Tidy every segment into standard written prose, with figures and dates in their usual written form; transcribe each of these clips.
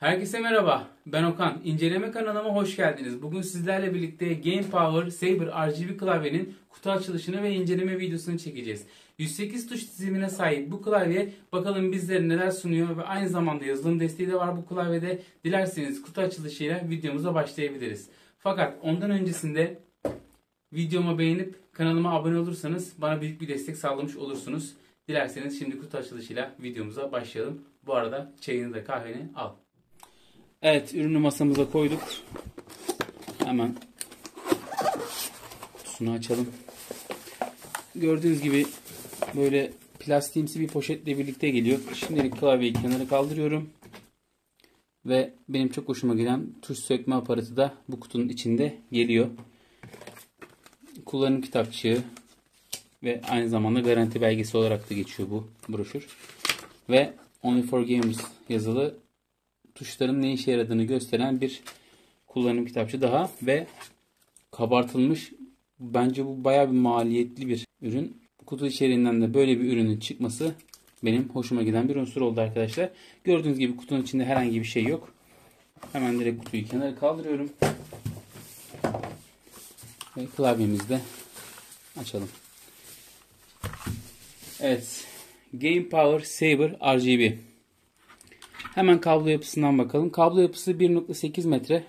Herkese merhaba, ben Okan. İnceleme kanalıma hoş geldiniz. Bugün sizlerle birlikte Game Power Saber RGB klavyenin kutu açılışını ve inceleme videosunu çekeceğiz. 108 tuş dizimine sahip bu klavye bakalım bizlere neler sunuyor ve aynı zamanda yazılım desteği de var bu klavyede. Dilerseniz kutu açılışıyla videomuza başlayabiliriz. Fakat ondan öncesinde videomu beğenip kanalıma abone olursanız bana büyük bir destek sağlamış olursunuz. Dilerseniz şimdi kutu açılışıyla videomuza başlayalım. Bu arada çayını da kahveni al. Evet, ürünü masamıza koyduk. Hemen kutusunu açalım. Gördüğünüz gibi böyle plastiğimsi bir poşetle birlikte geliyor. Şimdilik klavyeyi kenara kaldırıyorum. Ve benim çok hoşuma giden tuş sökme aparatı da bu kutunun içinde geliyor. Kullanım kitapçığı ve aynı zamanda garanti belgesi olarak da geçiyor bu broşür. Ve Only for Gamers yazılı tuşların ne işe yaradığını gösteren bir kullanım kitapçığı daha ve kabartılmış. Bence bu bayağı bir maliyetli bir ürün. Kutu içeriğinden de böyle bir ürünün çıkması benim hoşuma giden bir unsur oldu arkadaşlar. Gördüğünüz gibi kutunun içinde herhangi bir şey yok. Hemen direkt kutuyu kenara kaldırıyorum. Ve klavyemizi de açalım. Evet. Game Power Saber RGB. Hemen kablo yapısından bakalım. Kablo yapısı 1.8 metre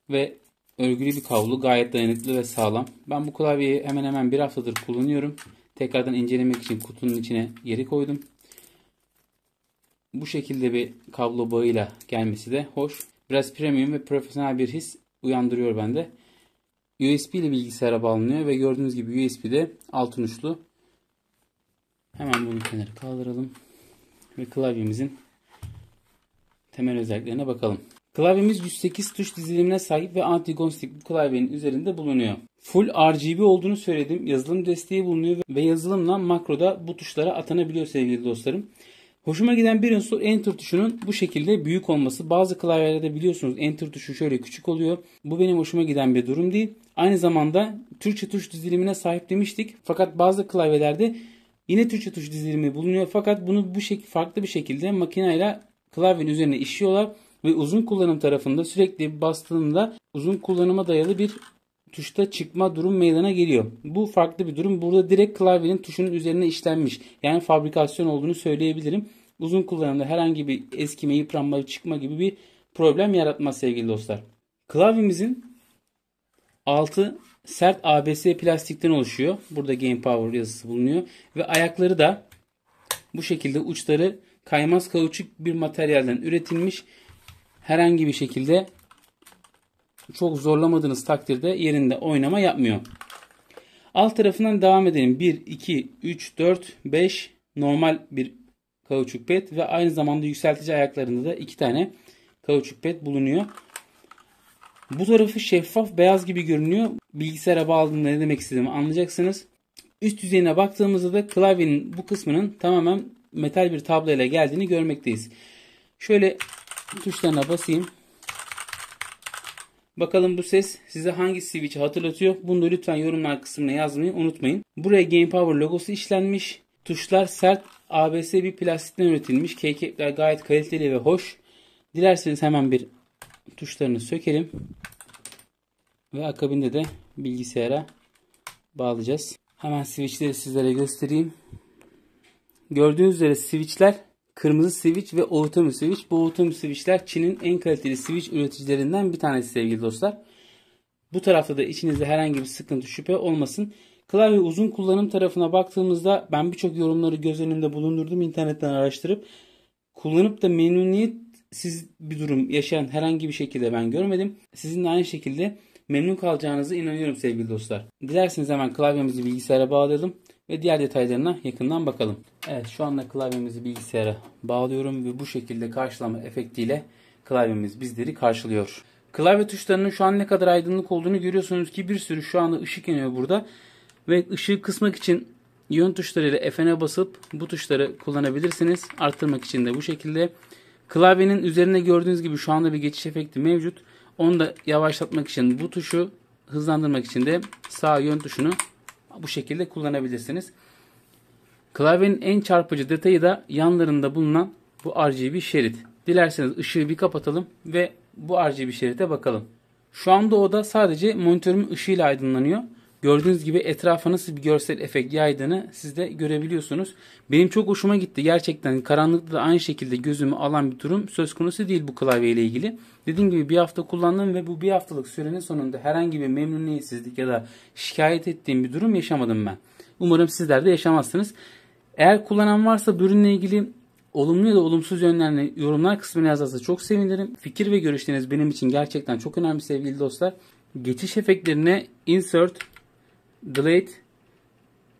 ve örgülü bir kablo. Gayet dayanıklı ve sağlam. Ben bu klavyeyi hemen hemen bir haftadır kullanıyorum. Tekrardan incelemek için kutunun içine geri koydum. Bu şekilde bir kablo bağıyla gelmesi de hoş. Biraz premium ve profesyonel bir his uyandırıyor bende. USB ile bilgisayara bağlanıyor ve gördüğünüz gibi USB'de altın uçlu. Hemen bunu kenara kaldıralım. Ve klavyemizin temel özelliklerine bakalım. Klavyemiz 108 tuş dizilimine sahip ve anti-gon stick bu klavyenin üzerinde bulunuyor. Full RGB olduğunu söyledim. Yazılım desteği bulunuyor ve yazılımla makroda bu tuşlara atanabiliyor sevgili dostlarım. Hoşuma giden bir unsur Enter tuşunun bu şekilde büyük olması. Bazı klavyelerde biliyorsunuz Enter tuşu şöyle küçük oluyor. Bu benim hoşuma giden bir durum değil. Aynı zamanda Türkçe tuş dizilimine sahip demiştik. Fakat bazı klavyelerde yine Türkçe tuş dizilimi bulunuyor. Fakat bunu farklı bir şekilde makineyle klavyenin üzerine işliyorlar ve uzun kullanım tarafında sürekli bastığında uzun kullanıma dayalı bir tuşta çıkma durum meydana geliyor. Bu farklı bir durum. Burada direkt klavyenin tuşunun üzerine işlenmiş. Yani fabrikasyon olduğunu söyleyebilirim. Uzun kullanımda herhangi bir eskime, yıpranma, çıkma gibi bir problem yaratmaz sevgili dostlar. Klavyemizin altı sert ABS plastikten oluşuyor. Burada Game Power yazısı bulunuyor. Ve ayakları da bu şekilde uçları kaymaz kauçuk bir materyalden üretilmiş. Herhangi bir şekilde çok zorlamadığınız takdirde yerinde oynama yapmıyor. Alt tarafından devam edelim. 1, 2, 3, 4, 5 normal bir kauçuk ped ve aynı zamanda yükseltici ayaklarında da 2 tane kauçuk ped bulunuyor. Bu tarafı şeffaf beyaz gibi görünüyor. Bilgisayara bağladığımda ne demek istediğimi anlayacaksınız. Üst yüzeyine baktığımızda da klavyenin bu kısmının tamamen metal bir tabloyla geldiğini görmekteyiz. Şöyle tuşlarına basayım. Bakalım bu ses size hangi switch'i hatırlatıyor? Bunu da lütfen yorumlar kısmına yazmayı unutmayın. Buraya Game Power logosu işlenmiş. Tuşlar sert ABS bir plastikten üretilmiş. Keycake'ler gayet kaliteli ve hoş. Dilerseniz hemen bir tuşlarını sökelim. Ve akabinde de bilgisayara bağlayacağız. Hemen switch'leri sizlere göstereyim. Gördüğünüz üzere switch'ler kırmızı switch ve Ultimate switch. Bu Ultimate switch'ler Çin'in en kaliteli switch üreticilerinden bir tanesi sevgili dostlar. Bu tarafta da içinizde herhangi bir sıkıntı, şüphe olmasın. Klavye uzun kullanım tarafına baktığımızda ben birçok yorumları göz önünde bulundurdum internetten araştırıp. Kullanıp da memnuniyetsiz bir durum yaşayan herhangi bir şekilde ben görmedim. Sizin de aynı şekilde memnun kalacağınıza inanıyorum sevgili dostlar. Dilerseniz hemen klavyemizi bilgisayara bağlayalım ve diğer detaylarına yakından bakalım. Evet, şu anda klavyemizi bilgisayara bağlıyorum ve bu şekilde karşılama efektiyle klavyemiz bizleri karşılıyor. Klavye tuşlarının şu an ne kadar aydınlık olduğunu görüyorsunuz ki bir sürü şu anda ışık yanıyor burada. Ve ışığı kısmak için yön tuşlarıyla F'e basıp bu tuşları kullanabilirsiniz. Arttırmak için de bu şekilde. Klavyenin üzerinde gördüğünüz gibi şu anda bir geçiş efekti mevcut. Onu da yavaşlatmak için bu tuşu, hızlandırmak için de sağ yön tuşunu bu şekilde kullanabilirsiniz. Klavyenin en çarpıcı detayı da yanlarında bulunan bu RGB şerit. Dilerseniz ışığı bir kapatalım ve bu RGB şerite bakalım. Şu anda oda sadece monitörümün ışığıyla aydınlanıyor. Gördüğünüz gibi etrafa nasıl bir görsel efekt yaydığını siz de görebiliyorsunuz. Benim çok hoşuma gitti. Gerçekten karanlıkta da aynı şekilde gözümü alan bir durum söz konusu değil bu klavye ile ilgili. Dediğim gibi bir hafta kullandım ve bu bir haftalık sürenin sonunda herhangi bir memnuniyetsizlik ya da şikayet ettiğim bir durum yaşamadım ben. Umarım sizler de yaşamazsınız. Eğer kullanan varsa bu ürünle ilgili olumlu ya da olumsuz yönlerini yorumlar kısmına yazarsa çok sevinirim. Fikir ve görüşleriniz benim için gerçekten çok önemli sevgili dostlar. Geçiş efektlerine Insert, Delete,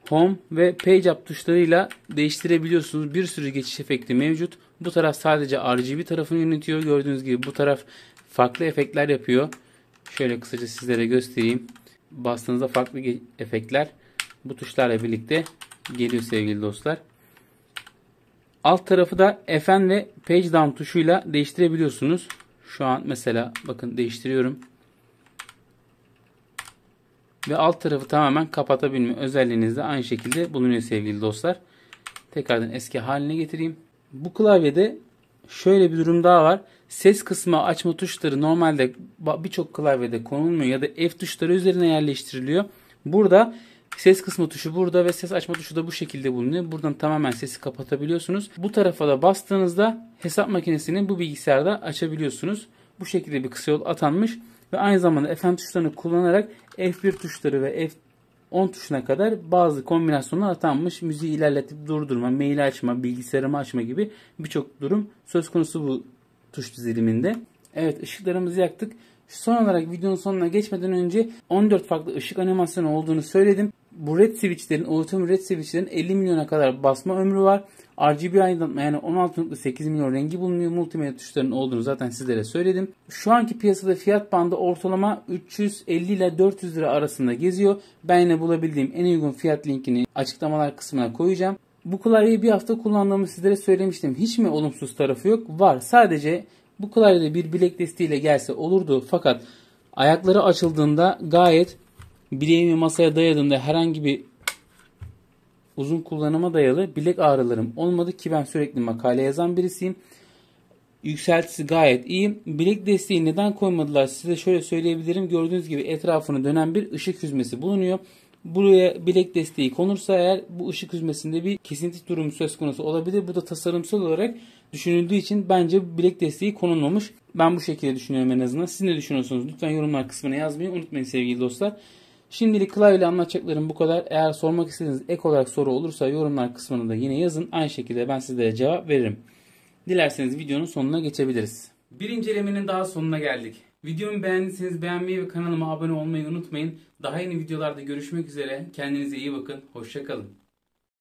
Home ve Page Up tuşlarıyla değiştirebiliyorsunuz. Bir sürü geçiş efekti mevcut. Bu taraf sadece RGB tarafını yönetiyor. Gördüğünüz gibi bu taraf farklı efektler yapıyor. Şöyle kısaca sizlere göstereyim. Bastığınızda farklı efektler bu tuşlarla birlikte geliyor sevgili dostlar. Alt tarafı da FN ve Page Down tuşuyla değiştirebiliyorsunuz. Şu an mesela bakın değiştiriyorum. Ve alt tarafı tamamen kapatabilme özelliğiniz de aynı şekilde bulunuyor sevgili dostlar. Tekrardan eski haline getireyim. Bu klavyede şöyle bir durum daha var. Ses kısmı açma tuşları normalde birçok klavyede konulmuyor ya da F tuşları üzerine yerleştiriliyor. Burada ses kısmı tuşu burada ve ses açma tuşu da bu şekilde bulunuyor. Buradan tamamen sesi kapatabiliyorsunuz. Bu tarafa da bastığınızda hesap makinesini bu bilgisayarda açabiliyorsunuz. Bu şekilde bir kısa yol atanmış. Ve aynı zamanda FM tuşlarını kullanarak F1 tuşları ve F10 tuşuna kadar bazı kombinasyonlar atanmış. Müziği ilerletip durdurma, maili açma, bilgisayarımı açma gibi birçok durum söz konusu bu tuş diziliminde. Evet, ışıklarımızı yaktık. Son olarak videonun sonuna geçmeden önce 14 farklı ışık animasyonu olduğunu söyledim. Bu red switchlerin, Ultimate red switchlerin 50 milyona kadar basma ömrü var. RGB aydınlatma yani 16.8 milyon rengi bulunuyor. Multimedya tuşlarının olduğunu zaten sizlere söyledim. Şu anki piyasada fiyat bandı ortalama 350 ile 400 lira arasında geziyor. Ben yine bulabildiğim en uygun fiyat linkini açıklamalar kısmına koyacağım. Bu klavyeyi bir hafta kullandığımı sizlere söylemiştim. Hiç mi olumsuz tarafı yok? Var. Sadece bu klavyede bir bilek desteğiyle gelse olurdu. Fakat ayakları açıldığında gayet bileğimi masaya dayadığımda herhangi bir uzun kullanıma dayalı bilek ağrılarım olmadı ki ben sürekli makale yazan birisiyim. Yükseltisi gayet iyi. Bilek desteği neden koymadılar size şöyle söyleyebilirim. Gördüğünüz gibi etrafını dönen bir ışık hüzmesi bulunuyor. Buraya bilek desteği konursa eğer bu ışık hüzmesinde bir kesinti durumu söz konusu olabilir. Bu da tasarımsal olarak düşünüldüğü için bence bilek desteği konulmamış. Ben bu şekilde düşünüyorum en azından. Siz ne düşünüyorsunuz? Lütfen yorumlar kısmına yazmayı unutmayın sevgili dostlar. Şimdilik klavyeyle anlatacaklarım bu kadar. Eğer sormak istediğiniz ek olarak soru olursa yorumlar kısmına da yine yazın. Aynı şekilde ben sizlere cevap veririm. Dilerseniz videonun sonuna geçebiliriz. Bir incelemenin daha sonuna geldik. Videomu beğendiyseniz beğenmeyi ve kanalıma abone olmayı unutmayın. Daha yeni videolarda görüşmek üzere. Kendinize iyi bakın. Hoşça kalın.